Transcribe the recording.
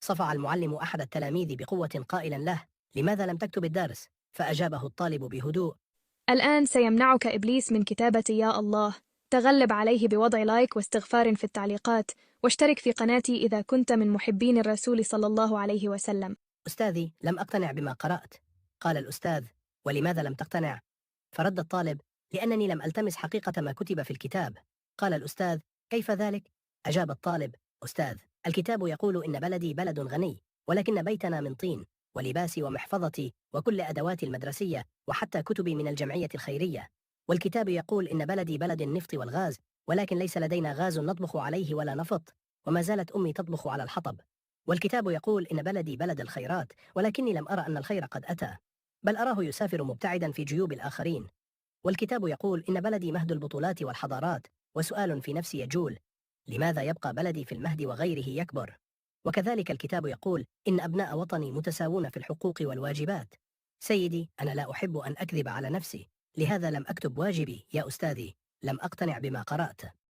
صفع المعلم أحد التلاميذ بقوة قائلا له: لماذا لم تكتب الدرس؟ فأجابه الطالب بهدوء: الآن سيمنعك إبليس من كتابة يا الله. تغلب عليه بوضع لايك واستغفار في التعليقات، واشترك في قناتي إذا كنت من محبين الرسول صلى الله عليه وسلم. أستاذي، لم أقتنع بما قرأت. قال الأستاذ: ولماذا لم تقتنع؟ فرد الطالب: لأنني لم ألتمس حقيقة ما كتب في الكتاب. قال الأستاذ: كيف ذلك؟ أجاب الطالب: أستاذ، الكتاب يقول إن بلدي بلد غني، ولكن بيتنا من طين، ولباسي ومحفظتي وكل أدواتي المدرسية وحتى كتبي من الجمعية الخيرية. والكتاب يقول إن بلدي بلد النفط والغاز، ولكن ليس لدينا غاز نطبخ عليه ولا نفط، وما زالت أمي تطبخ على الحطب. والكتاب يقول إن بلدي بلد الخيرات، ولكني لم أرى أن الخير قد أتى، بل أراه يسافر مبتعدا في جيوب الآخرين. والكتاب يقول إن بلدي مهد البطولات والحضارات، وسؤال في نفسي يجول: لماذا يبقى بلدي في المهد وغيره يكبر؟ وكذلك الكتاب يقول إن أبناء وطني متساوون في الحقوق والواجبات. سيدي، أنا لا أحب أن أكذب على نفسي، لهذا لم أكتب واجبي يا أستاذي، لم أقتنع بما قرأت.